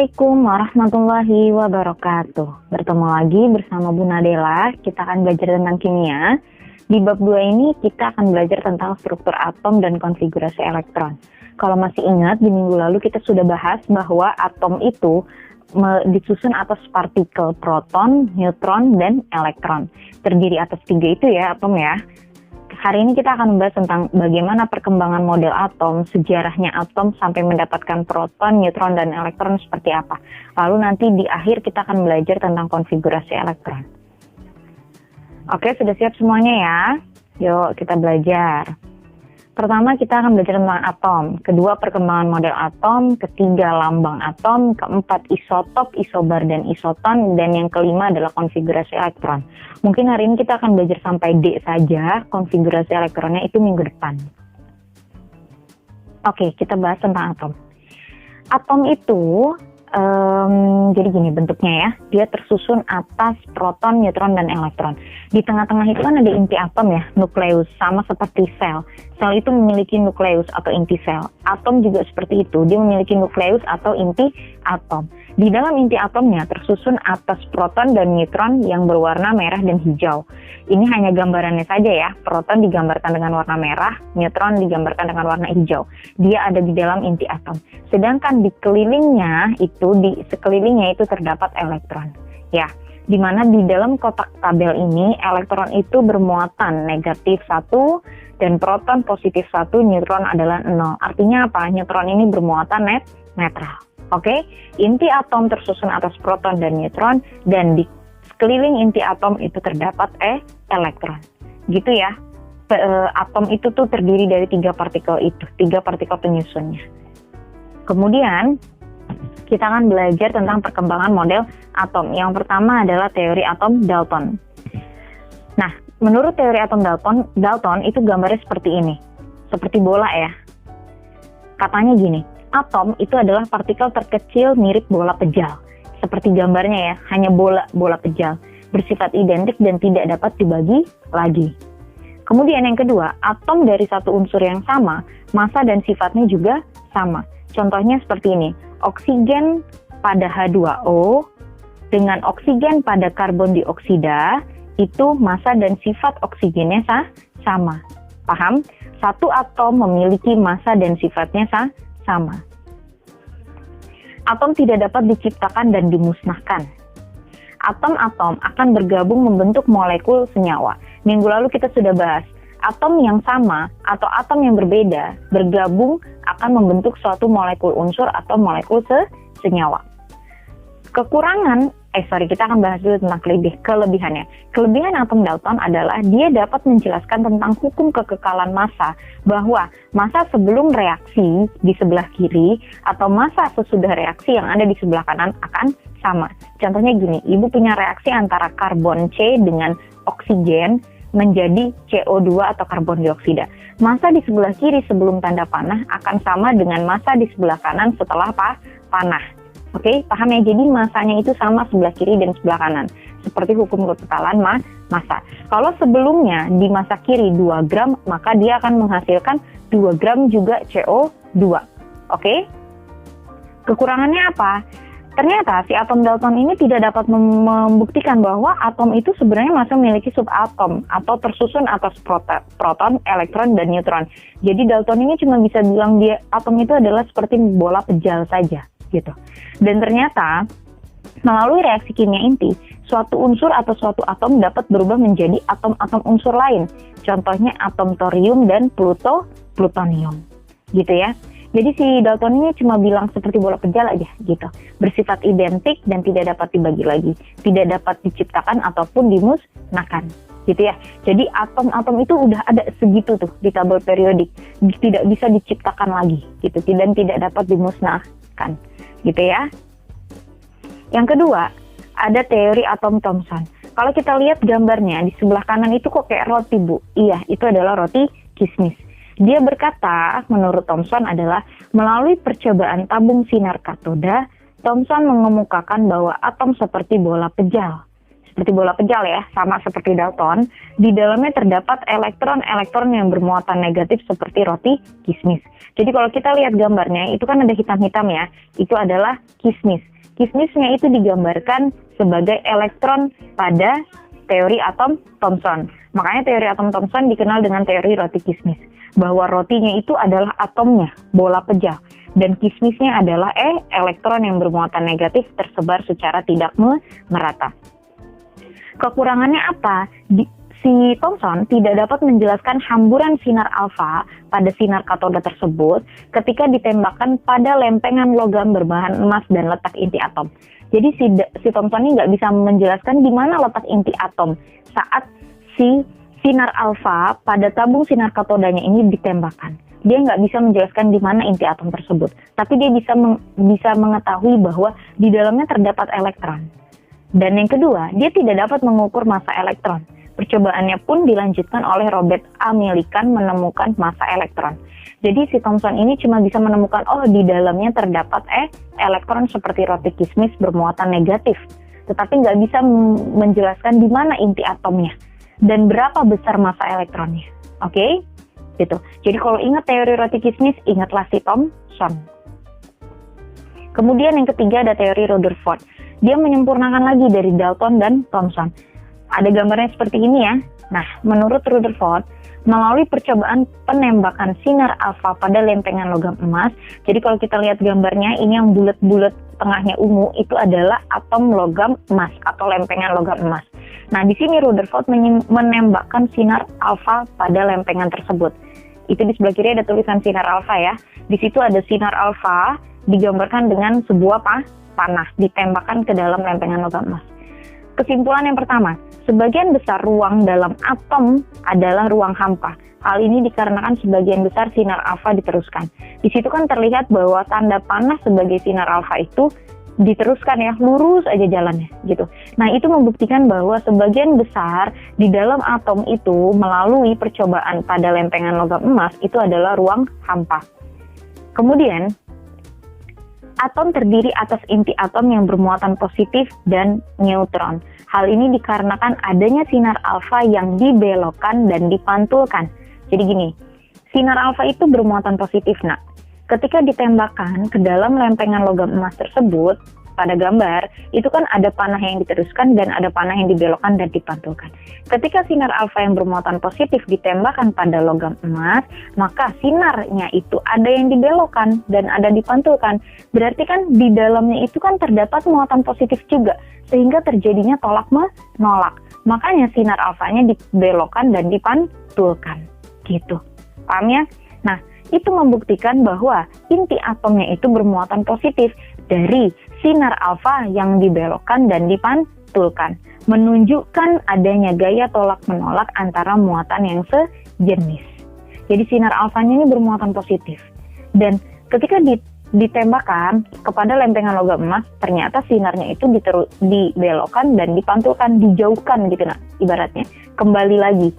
Assalamualaikum warahmatullahi wabarakatuh. Bertemu lagi bersama Bu Nadela. Kita akan belajar tentang kimia. Di bab 2 ini kita akan belajar tentang struktur atom dan konfigurasi elektron. Kalau masih ingat, di minggu lalu kita sudah bahas bahwa atom itu disusun atas partikel proton, neutron, dan elektron. Terdiri atas 3 itu ya atom ya. Hari ini kita akan membahas tentang bagaimana perkembangan model atom, sejarahnya atom sampai mendapatkan proton, neutron, dan elektron seperti apa. Lalu nanti di akhir kita akan belajar tentang konfigurasi elektron. Oke, sudah siap semuanya ya? Yuk kita belajar. Pertama kita akan belajar tentang atom, kedua perkembangan model atom, ketiga lambang atom, keempat isotop, isobar, dan isoton, dan yang kelima adalah konfigurasi elektron. Mungkin hari ini kita akan belajar sampai D saja, konfigurasi elektronnya itu minggu depan. Oke, kita bahas tentang atom. Atom itu jadi gini bentuknya ya, dia tersusun atas proton, neutron, dan elektron. Di tengah-tengah itu kan ada inti atom ya, nukleus, sama seperti sel. Sel itu memiliki nukleus atau inti sel. Atom juga seperti itu, dia memiliki nukleus atau inti atom. Di dalam inti atomnya tersusun atas proton dan neutron yang berwarna merah dan hijau. Ini hanya gambarannya saja ya, proton digambarkan dengan warna merah, neutron digambarkan dengan warna hijau. Dia ada di dalam inti atom. Sedangkan di sekelilingnya itu terdapat elektron. Ya, di mana di dalam kotak tabel ini elektron itu bermuatan negatif 1 dan proton positif 1, neutron adalah 0. Artinya apa? Neutron ini bermuatan netral. Oke, inti atom tersusun atas proton dan neutron, dan di sekeliling inti atom itu terdapat elektron. Gitu ya. Atom itu tuh terdiri dari 3 partikel itu, 3 partikel penyusunnya. Kemudian kita akan belajar tentang perkembangan model atom. Yang pertama adalah teori atom Dalton. Nah, menurut teori atom Dalton itu gambarnya seperti ini. Seperti bola ya. Katanya gini, atom itu adalah partikel terkecil mirip bola pejal. Seperti gambarnya ya, hanya bola pejal. Bersifat identik dan tidak dapat dibagi lagi. Kemudian yang kedua, atom dari satu unsur yang sama, massa dan sifatnya juga sama. Contohnya seperti ini, oksigen pada H2O dengan oksigen pada karbon dioksida, itu massa dan sifat oksigennya sama. Paham? Satu atom memiliki massa dan sifatnya sama. Atom tidak dapat diciptakan dan dimusnahkan. Atom-atom akan bergabung membentuk molekul senyawa. Minggu lalu kita sudah bahas, atom yang sama atau atom yang berbeda bergabung akan membentuk suatu molekul unsur atau molekul senyawa. Kita akan bahas dulu tentang kelebihannya. Kelebihan atom Dalton adalah dia dapat menjelaskan tentang hukum kekekalan massa, bahwa massa sebelum reaksi di sebelah kiri atau massa sesudah reaksi yang ada di sebelah kanan akan sama. Contohnya gini, ibu punya reaksi antara karbon C dengan oksigen menjadi CO2 atau karbon dioksida. Massa di sebelah kiri sebelum tanda panah akan sama dengan massa di sebelah kanan setelah panah. Oke, paham ya? Jadi massanya itu sama sebelah kiri dan sebelah kanan. Seperti hukum kekekalan massa. Kalau sebelumnya di massa kiri 2 gram, maka dia akan menghasilkan 2 gram juga CO2. Oke? Kekurangannya apa? Ternyata si atom Dalton ini tidak dapat membuktikan bahwa atom itu sebenarnya masih memiliki subatom atau tersusun atas proton, elektron, dan neutron. Jadi Dalton ini cuma bisa bilang dia atom itu adalah seperti bola pejal saja gitu. Dan ternyata melalui reaksi kimia inti, suatu unsur atau suatu atom dapat berubah menjadi atom-atom unsur lain. Contohnya atom thorium dan plutonium. Gitu ya. Jadi si Dalton ini cuma bilang seperti bola pejal aja gitu. Bersifat identik dan tidak dapat dibagi lagi. Tidak dapat diciptakan ataupun dimusnahkan. Gitu ya. Jadi atom-atom itu udah ada segitu tuh di tabel periodik. Tidak bisa diciptakan lagi gitu. Dan tidak dapat dimusnahkan. Gitu ya. Yang kedua, ada teori atom Thomson. Kalau kita lihat gambarnya di sebelah kanan itu kok kayak roti, Bu. Iya, itu adalah roti kismis. Dia berkata, menurut Thomson adalah melalui percobaan tabung sinar katoda, Thomson mengemukakan bahwa atom seperti bola pejal. Seperti bola pejal ya, sama seperti Dalton. Di dalamnya terdapat elektron-elektron yang bermuatan negatif seperti roti kismis. Jadi kalau kita lihat gambarnya, itu kan ada hitam-hitam ya, itu adalah kismis. Kismisnya itu digambarkan sebagai elektron pada teori atom Thomson. Makanya teori atom Thomson dikenal dengan teori roti kismis, bahwa rotinya itu adalah atomnya, bola pejal, dan kismisnya adalah elektron yang bermuatan negatif tersebar secara tidak merata. Kekurangannya apa? Si Thomson tidak dapat menjelaskan hamburan sinar alfa pada sinar katoda tersebut ketika ditembakkan pada lempengan logam berbahan emas dan letak inti atom. Jadi si Thomson ini nggak bisa menjelaskan di mana letak inti atom saat si sinar alfa pada tabung sinar katodanya ini ditembakkan. Dia nggak bisa menjelaskan di mana inti atom tersebut, tapi dia bisa mengetahui bahwa di dalamnya terdapat elektron. Dan yang kedua, dia tidak dapat mengukur massa elektron. Percobaannya pun dilanjutkan oleh Robert A. Millikan menemukan massa elektron. Jadi si Thomson ini cuma bisa menemukan, di dalamnya terdapat elektron seperti roti kismis bermuatan negatif, tetapi nggak bisa menjelaskan di mana inti atomnya dan berapa besar massa elektronnya. Oke? Gitu. Jadi kalau ingat teori roti kismis, ingatlah si Thomson. Kemudian yang ketiga ada teori Rutherford. Dia menyempurnakan lagi dari Dalton dan Thomson. Ada gambarnya seperti ini ya. Nah, menurut Rutherford, melalui percobaan penembakan sinar alfa pada lempengan logam emas, jadi kalau kita lihat gambarnya, ini yang bulat-bulat tengahnya ungu, itu adalah atom logam emas atau lempengan logam emas. Nah, di sini Rutherford menembakkan sinar alfa pada lempengan tersebut. Itu di sebelah kiri ada tulisan sinar alfa ya. Di situ ada sinar alfa digambarkan dengan sebuah panah ditembakkan ke dalam lempengan logam emas. Kesimpulan yang pertama, sebagian besar ruang dalam atom adalah ruang hampa. Hal ini dikarenakan sebagian besar sinar alfa diteruskan. Di situ kan terlihat bahwa tanda panah sebagai sinar alfa itu diteruskan ya, lurus aja jalannya gitu. Nah, itu membuktikan bahwa sebagian besar di dalam atom itu melalui percobaan pada lempengan logam emas itu adalah ruang hampa. Kemudian, atom terdiri atas inti atom yang bermuatan positif dan neutron. Hal ini dikarenakan adanya sinar alfa yang dibelokkan dan dipantulkan. Jadi gini, sinar alfa itu bermuatan positif, nak. Ketika ditembakkan ke dalam lempengan logam emas tersebut, pada gambar, itu kan ada panah yang diteruskan dan ada panah yang dibelokkan dan dipantulkan. Ketika sinar alfa yang bermuatan positif ditembakkan pada logam emas, maka sinarnya itu ada yang dibelokkan dan ada dipantulkan. Berarti kan di dalamnya itu kan terdapat muatan positif juga, sehingga terjadinya tolak menolak. Makanya sinar alfanya dibelokkan dan dipantulkan. Gitu. Paham ya? Nah, itu membuktikan bahwa inti atomnya itu bermuatan positif dari sinar alfa yang dibelokkan dan dipantulkan, menunjukkan adanya gaya tolak-menolak antara muatan yang sejenis. Jadi sinar alfanya ini bermuatan positif. Dan ketika ditembakkan kepada lempengan logam emas, ternyata sinarnya itu dibelokkan dan dipantulkan, dijauhkan gitu nah, ibaratnya. Kembali lagi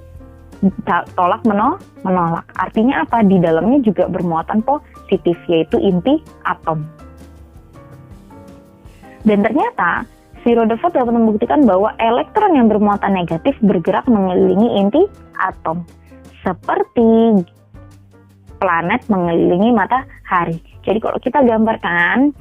tolak menolak. Artinya apa? Di dalamnya juga bermuatan positif, yaitu inti atom. Dan ternyata si Rutherford dapat membuktikan bahwa elektron yang bermuatan negatif bergerak mengelilingi inti atom, seperti planet mengelilingi matahari. Jadi kalau kita gambarkan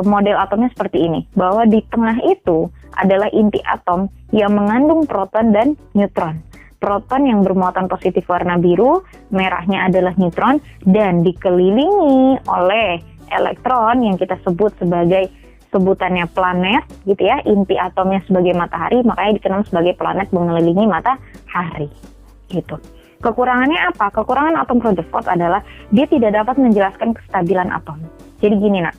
model atomnya seperti ini, bahwa di tengah itu adalah inti atom yang mengandung proton dan neutron. Proton yang bermuatan positif warna biru, merahnya adalah neutron, dan dikelilingi oleh elektron yang kita sebut sebagai sebutannya planet gitu ya, inti atomnya sebagai matahari, makanya dikenal sebagai planet mengelilingi matahari gitu. Kekurangannya apa? Kekurangan atom Rutherford adalah dia tidak dapat menjelaskan kestabilan atom. Jadi gini nak,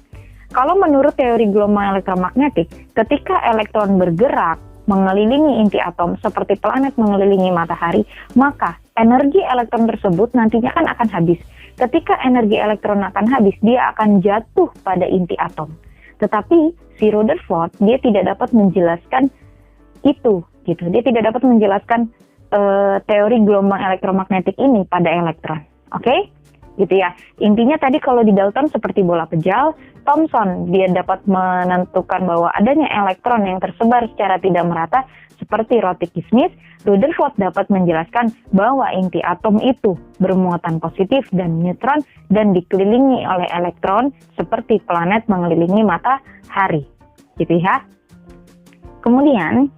kalau menurut teori gelombang elektromagnetik, ketika elektron bergerak mengelilingi inti atom seperti planet mengelilingi matahari, maka energi elektron tersebut nantinya akan habis. Ketika energi elektron akan habis, dia akan jatuh pada inti atom. Tetapi si Rutherford dia tidak dapat menjelaskan itu, gitu. Dia tidak dapat menjelaskan teori gelombang elektromagnetik ini pada elektron, oke? Gitu ya. Intinya tadi kalau di Dalton seperti bola pejal, Thomson dia dapat menentukan bahwa adanya elektron yang tersebar secara tidak merata seperti roti kismis, Rutherford dapat menjelaskan bahwa inti atom itu bermuatan positif dan neutron dan dikelilingi oleh elektron seperti planet mengelilingi matahari. Gitu ya. Kemudian,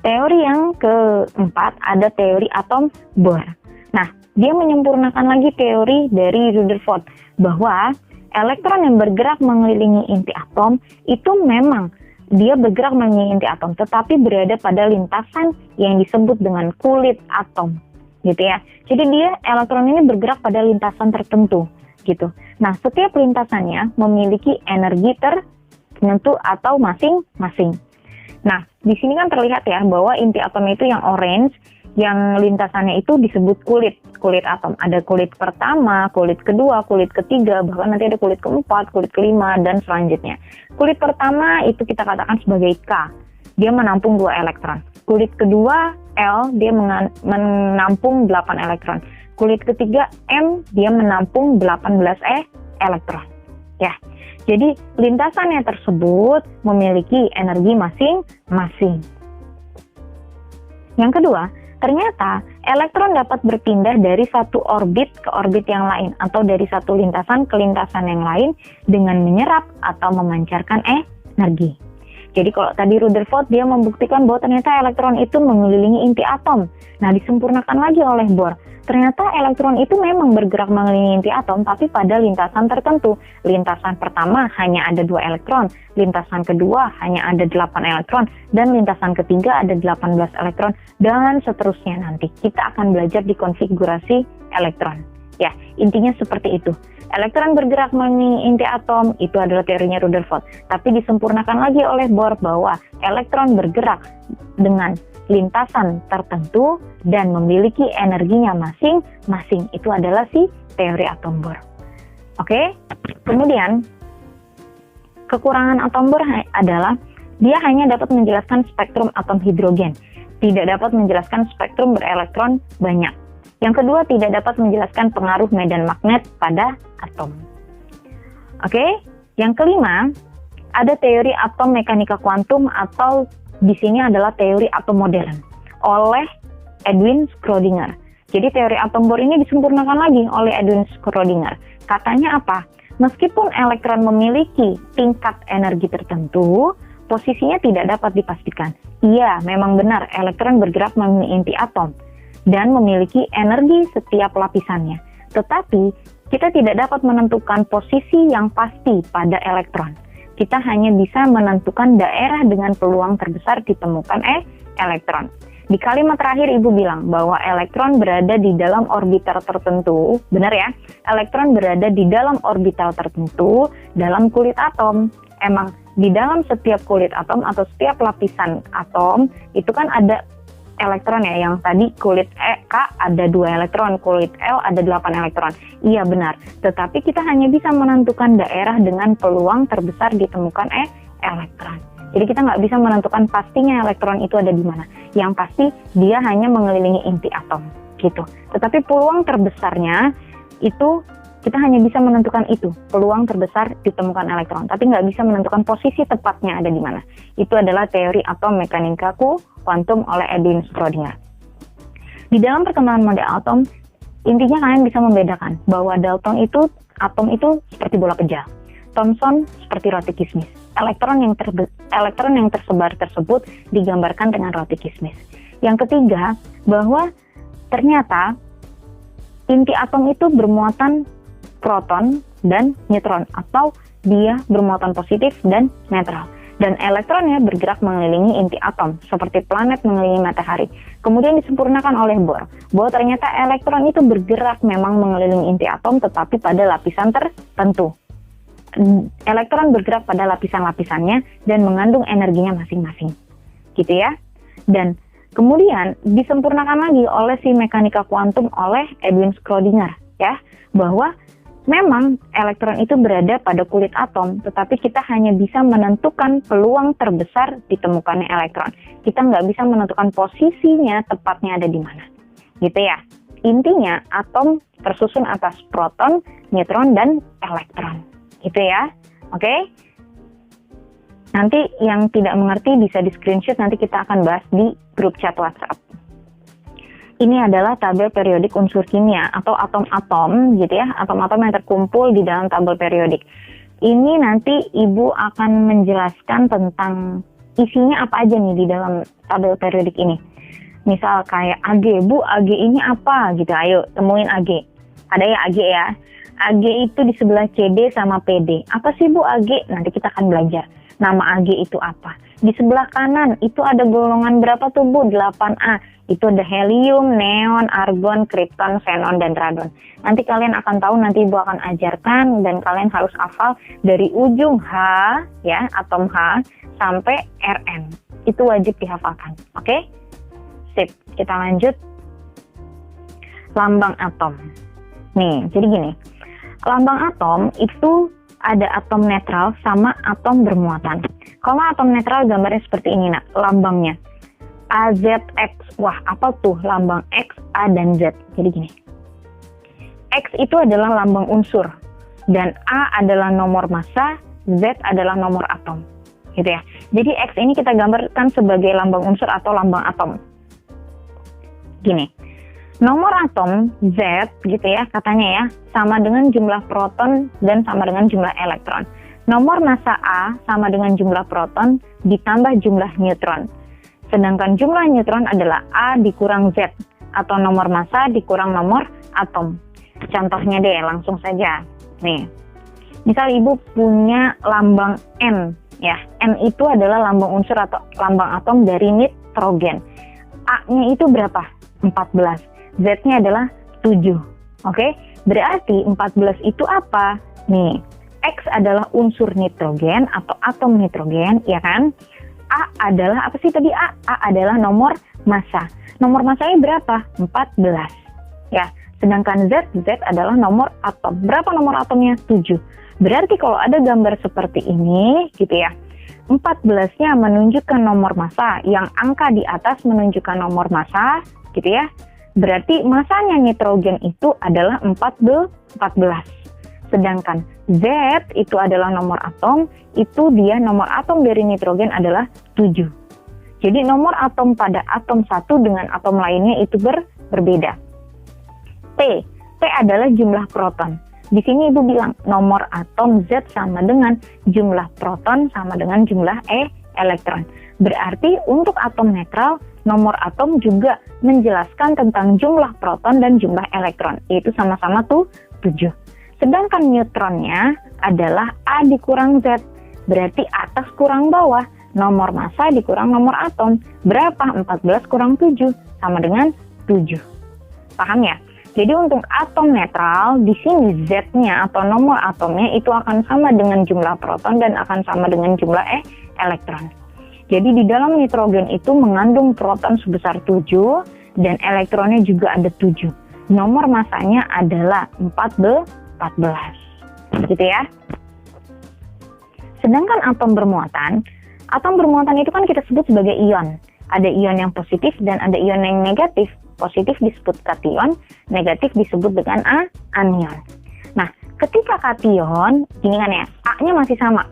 teori yang keempat ada teori atom Bohr. Nah, dia menyempurnakan lagi teori dari Rutherford bahwa elektron yang bergerak mengelilingi inti atom itu memang dia bergerak mengelilingi inti atom, tetapi berada pada lintasan yang disebut dengan kulit atom, gitu ya. Jadi elektron ini bergerak pada lintasan tertentu, gitu. Nah, setiap lintasannya memiliki energi tertentu atau masing-masing. Nah, di sini kan terlihat ya bahwa inti atom itu yang orange, yang lintasannya itu disebut kulit atom. Ada kulit pertama, kulit kedua, kulit ketiga, bahkan nanti ada kulit keempat, kulit kelima, dan selanjutnya. Kulit pertama itu kita katakan sebagai K, dia menampung 2 elektron. Kulit kedua L, dia menampung 8 elektron. Kulit ketiga M, dia menampung 18 elektron. Ya, jadi lintasannya tersebut memiliki energi masing-masing. Yang kedua, ternyata elektron dapat berpindah dari satu orbit ke orbit yang lain atau dari satu lintasan ke lintasan yang lain dengan menyerap atau memancarkan energi. Jadi kalau tadi Rutherford dia membuktikan bahwa ternyata elektron itu mengelilingi inti atom. Nah, disempurnakan lagi oleh Bohr. Ternyata elektron itu memang bergerak mengelilingi inti atom tapi pada lintasan tertentu. Lintasan pertama hanya ada 2 elektron, lintasan kedua hanya ada 8 elektron, dan lintasan ketiga ada 18 elektron, dan seterusnya nanti. Kita akan belajar di konfigurasi elektron. Ya, intinya seperti itu. Elektron bergerak mengelilingi inti atom, itu adalah teorinya Rutherford. Tapi disempurnakan lagi oleh Bohr bahwa elektron bergerak dengan lintasan tertentu dan memiliki energinya masing-masing. Itu adalah si teori atom Bohr. Oke, kemudian kekurangan atom Bohr adalah dia hanya dapat menjelaskan spektrum atom hidrogen, tidak dapat menjelaskan spektrum berelektron banyak. Yang kedua, tidak dapat menjelaskan pengaruh medan magnet pada atom. Oke, yang kelima, ada teori atom mekanika kuantum atau di sini adalah teori atom modern oleh Edwin Schrödinger. Jadi teori atom Bohr ini disempurnakan lagi oleh Edwin Schrödinger. Katanya apa? Meskipun elektron memiliki tingkat energi tertentu, posisinya tidak dapat dipastikan. Iya, memang benar elektron bergerak mengelilingi inti atom dan memiliki energi setiap lapisannya. Tetapi kita tidak dapat menentukan posisi yang pasti pada elektron. Kita hanya bisa menentukan daerah dengan peluang terbesar ditemukan elektron. Di kalimat terakhir Ibu bilang bahwa elektron berada di dalam orbital tertentu. Benar ya? Elektron berada di dalam orbital tertentu dalam kulit atom. Emang di dalam setiap kulit atom atau setiap lapisan atom itu kan ada elektron ya, yang tadi kulit K ada 2 elektron, kulit L ada 8 elektron. Iya benar, tetapi kita hanya bisa menentukan daerah dengan peluang terbesar ditemukan elektron. Jadi kita nggak bisa menentukan pastinya elektron itu ada di mana. Yang pasti dia hanya mengelilingi inti atom, gitu. Tetapi peluang terbesarnya itu kita hanya bisa menentukan itu, peluang terbesar ditemukan elektron, tapi nggak bisa menentukan posisi tepatnya ada di mana. Itu adalah teori atom mekanika kuantum oleh Edwin Schrödinger. Di dalam perkembangan model atom, intinya kalian bisa membedakan bahwa Dalton itu, atom itu seperti bola pejal, Thomson seperti roti kismis. Elektron yang tersebar tersebut digambarkan dengan roti kismis. Yang ketiga, bahwa ternyata inti atom itu bermuatan proton dan neutron, atau dia bermuatan positif dan netral. Dan elektronnya bergerak mengelilingi inti atom, seperti planet mengelilingi matahari. Kemudian disempurnakan oleh Bohr, bahwa ternyata elektron itu bergerak memang mengelilingi inti atom, tetapi pada lapisan tertentu. Elektron bergerak pada lapisan-lapisannya dan mengandung energinya masing-masing. Gitu ya. Dan kemudian disempurnakan lagi oleh si mekanika kuantum oleh Edwin Schrödinger, ya, bahwa memang elektron itu berada pada kulit atom, tetapi kita hanya bisa menentukan peluang terbesar ditemukannya elektron. Kita nggak bisa menentukan posisinya tepatnya ada di mana. Gitu ya. Intinya, atom tersusun atas proton, neutron, dan elektron. Gitu ya. Oke? Nanti yang tidak mengerti bisa di screenshot, nanti kita akan bahas di grup chat WhatsApp. Ini adalah tabel periodik unsur kimia atau atom-atom gitu ya, atom-atom yang terkumpul di dalam tabel periodik. Ini nanti Ibu akan menjelaskan tentang isinya apa aja nih di dalam tabel periodik ini. Misal kayak Ag, Bu, Ag ini apa gitu, ayo temuin Ag. Ada ya Ag ya. Ag itu di sebelah CD sama PD. Apa sih Bu Ag? Nanti kita akan belajar. Nama Ag itu apa? Di sebelah kanan itu ada golongan berapa tuh Bu? 8A. Itu ada helium, neon, argon, kripton, xenon, dan radon. Nanti kalian akan tahu, nanti Ibu akan ajarkan dan kalian harus hafal dari ujung H ya, atom H sampai Rn. Itu wajib dihafalkan. Oke? Sip. Kita lanjut. Lambang atom. Nih, jadi gini. Lambang atom itu ada atom netral sama atom bermuatan. Kalau atom netral gambarnya seperti ini, nak, lambangnya AZX. Wah, apa tuh lambang X, A, dan Z? Jadi gini. X itu adalah lambang unsur dan A adalah nomor massa, Z adalah nomor atom. Gitu ya. Jadi X ini kita gambarkan sebagai lambang unsur atau lambang atom. Gini. Nomor atom Z gitu ya, katanya ya, sama dengan jumlah proton dan sama dengan jumlah elektron. Nomor massa A sama dengan jumlah proton ditambah jumlah neutron. Sedangkan jumlah neutron adalah A dikurang Z atau nomor massa dikurang nomor atom. Contohnya deh, langsung saja. Nih, misal Ibu punya lambang N ya. N itu adalah lambang unsur atau lambang atom dari nitrogen. A-nya itu berapa? 14. Z-nya adalah 7. Oke? Berarti 14 itu apa? Nih, X adalah unsur nitrogen atau atom nitrogen, ya kan? A adalah apa sih tadi A? A adalah nomor massa. Nomor massanya berapa? 14. Ya, sedangkan Z adalah nomor atom. Berapa nomor atomnya? 7. Berarti kalau ada gambar seperti ini, gitu ya, 14-nya menunjukkan nomor massa, yang angka di atas menunjukkan nomor massa, gitu ya. Berarti masanya nitrogen itu adalah 14. Sedangkan Z itu adalah nomor atom, itu dia nomor atom dari nitrogen adalah 7. Jadi nomor atom pada atom satu dengan atom lainnya itu berbeda. P adalah jumlah proton. Di sini Ibu bilang nomor atom Z sama dengan jumlah proton sama dengan jumlah elektron. Berarti untuk atom netral, nomor atom juga menjelaskan tentang jumlah proton dan jumlah elektron, yaitu sama-sama 7. Sedangkan neutronnya adalah A dikurang Z, berarti atas kurang bawah, nomor massa dikurang nomor atom. Berapa? 14 kurang 7, sama dengan 7. Paham ya? Jadi untuk atom netral, di sini Z-nya atau nomor atomnya itu akan sama dengan jumlah proton dan akan sama dengan jumlah elektron. Jadi di dalam nitrogen itu mengandung proton sebesar 7 dan elektronnya juga ada 7. Nomor massanya adalah 14. Gitu ya. Sedangkan atom bermuatan itu kan kita sebut sebagai ion. Ada ion yang positif dan ada ion yang negatif. Positif disebut kation, negatif disebut dengan anion. Nah, ketika kation, gini kan ya, A-nya masih sama.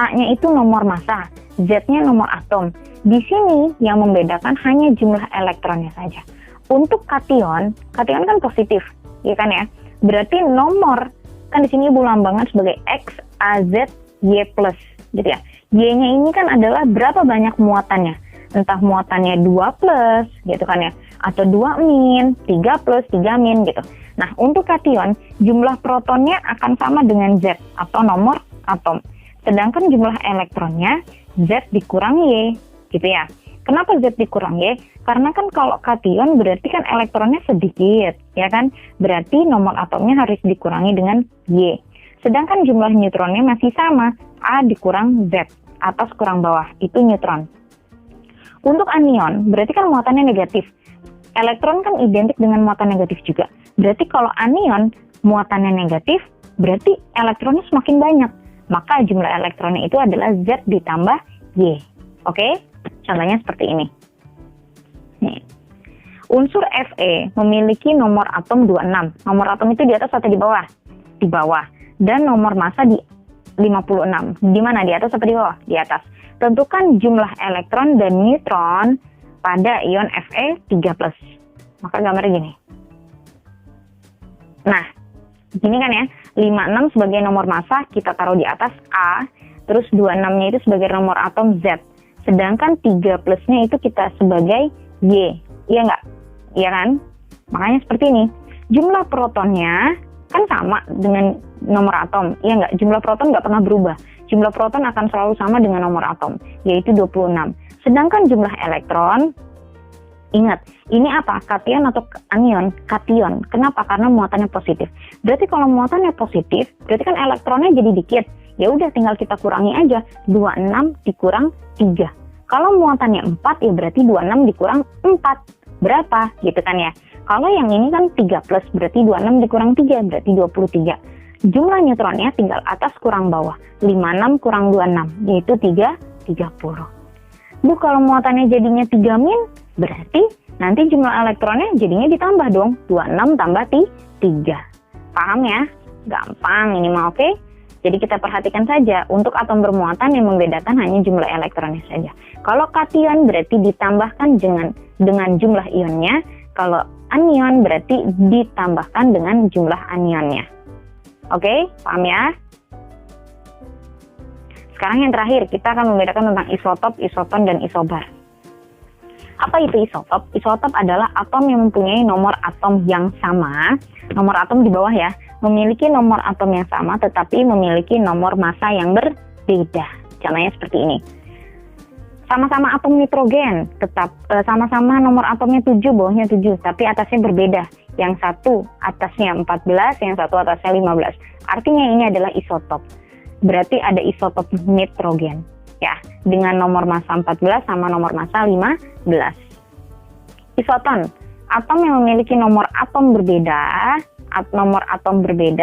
A-nya itu nomor massa, Z-nya nomor atom. Di sini yang membedakan hanya jumlah elektronnya saja. Untuk kation kan positif, ya kan ya. Berarti nomor, kan di sini Ibu lambangkan sebagai X, A, Z, Y+, gitu ya. Y-nya ini kan adalah berapa banyak muatannya. Entah muatannya 2+, gitu kan ya. Atau 2-, 3+, 3-, gitu. Nah, untuk kation, jumlah protonnya akan sama dengan Z atau nomor atom. Sedangkan jumlah elektronnya Z dikurang Y, gitu ya. Kenapa Z dikurang Y? Karena kan kalau kation berarti kan elektronnya sedikit, ya kan? Berarti nomor atomnya harus dikurangi dengan Y. Sedangkan jumlah neutronnya masih sama, A dikurang Z, atas kurang bawah, itu neutron. Untuk anion, berarti kan muatannya negatif. Elektron kan identik dengan muatan negatif juga. Berarti kalau anion muatannya negatif, berarti elektronnya semakin banyak. Maka jumlah elektronnya itu adalah Z ditambah Y. Oke? Contohnya seperti ini. Nih. Unsur Fe memiliki nomor atom 26. Nomor atom itu di atas atau di bawah? Di bawah. Dan nomor massa di 56. Di mana? Di atas apa di bawah? Di atas. Tentukan jumlah elektron dan neutron pada ion Fe3+. Maka gambarnya gini. Nah, gini kan ya. 56 sebagai nomor massa kita taruh di atas A, terus 26-nya itu sebagai nomor atom Z. Sedangkan 3+-nya itu kita sebagai Y. Iya nggak? Iya kan? Makanya seperti ini. Jumlah protonnya kan sama dengan nomor atom. Iya nggak? Jumlah proton nggak pernah berubah. Jumlah proton akan selalu sama dengan nomor atom, yaitu 26. Sedangkan jumlah elektron, ingat, ini apa? Kation atau anion? Kation. Kenapa? Karena muatannya positif. Berarti kalau muatannya positif, berarti kan elektronnya jadi dikit. Ya udah tinggal kita kurangi aja. 26 dikurang 3. Kalau muatannya 4, ya berarti 26 dikurang 4. Berapa? Gitu kan ya. Kalau yang ini kan 3+, berarti 26 dikurang 3, berarti 23. Jumlah neutronnya tinggal atas kurang bawah. 56 kurang 26, yaitu 30. Kalau muatannya jadinya 3-, berarti nanti jumlah elektronnya jadinya ditambah dong. 26 tambah 3. Paham ya? Gampang ini mah, oke? Jadi kita perhatikan saja, untuk atom bermuatan yang membedakan hanya jumlah elektronnya saja. Kalau kation berarti ditambahkan dengan jumlah ionnya. Kalau anion berarti ditambahkan dengan jumlah anionnya. Oke, paham ya? Sekarang yang terakhir, kita akan membedakan tentang isotop, isoton, dan isobar. Apa itu isotop? Isotop adalah atom yang mempunyai nomor atom yang sama. Nomor atom di bawah ya. Memiliki nomor atom yang sama tetapi memiliki nomor massa yang berbeda. Contohnya seperti ini. Sama-sama atom nitrogen, tetap sama-sama nomor atomnya 7, bawahnya 7, tapi atasnya berbeda. Yang satu atasnya 14, yang satu atasnya 15. Artinya ini adalah isotop. Berarti ada isotop nitrogen. Ya, dengan nomor massa 14 sama nomor massa 15. Isoton, atom yang memiliki nomor atom berbeda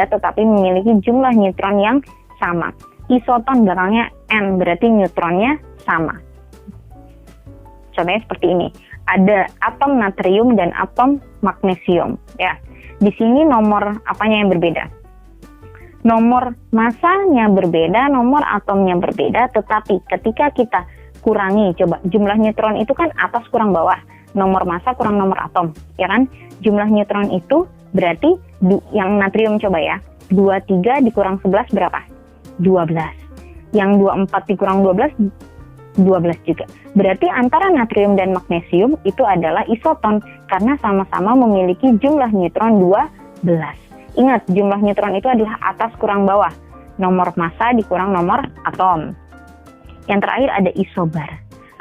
tetapi memiliki jumlah neutron yang sama. Isoton belakangnya N, berarti neutronnya sama. Contohnya seperti ini. Ada atom natrium dan atom magnesium. Ya, di sini nomor apanya yang berbeda? Nomor masanya berbeda, nomor atomnya berbeda, tetapi ketika kita kurangi, coba jumlah neutron itu kan atas kurang bawah, nomor massa kurang nomor atom, ya kan? Jumlah neutron itu berarti yang natrium coba ya, 23 dikurang 11 berapa? 12. Yang 24 dikurang 12 juga. Berarti antara natrium dan magnesium itu adalah isoton karena sama-sama memiliki jumlah neutron 12. Ingat, jumlah neutron itu adalah atas kurang bawah. Nomor massa dikurang nomor atom. Yang terakhir ada isobar.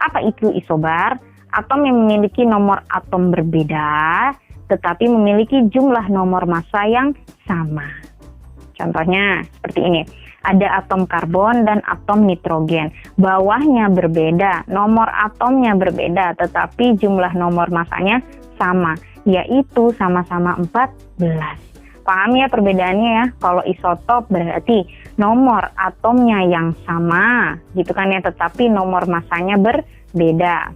Apa itu isobar? Atom yang memiliki nomor atom berbeda tetapi memiliki jumlah nomor massa yang sama. Contohnya seperti ini. Ada atom karbon dan atom nitrogen. Bawahnya berbeda, nomor atomnya berbeda, tetapi jumlah nomor massanya sama, yaitu sama-sama 14. Paham ya perbedaannya ya? Kalau isotop berarti nomor atomnya yang sama, gitu kan ya, tetapi nomor massanya berbeda.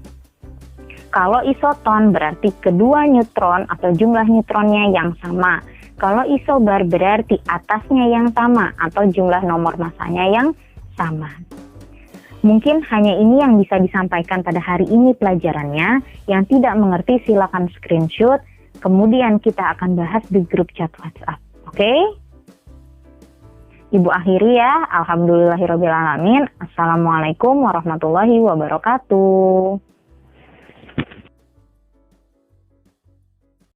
Kalau isoton berarti kedua neutron atau jumlah neutronnya yang sama. Kalau isobar berarti atasnya yang sama atau jumlah nomor massanya yang sama. Mungkin hanya ini yang bisa disampaikan pada hari ini pelajarannya. Yang tidak mengerti silakan screenshot. Kemudian kita akan bahas di grup chat WhatsApp. Oke? Ibu akhiri ya. Alhamdulillahirrabbilalamin. Assalamualaikum warahmatullahi wabarakatuh.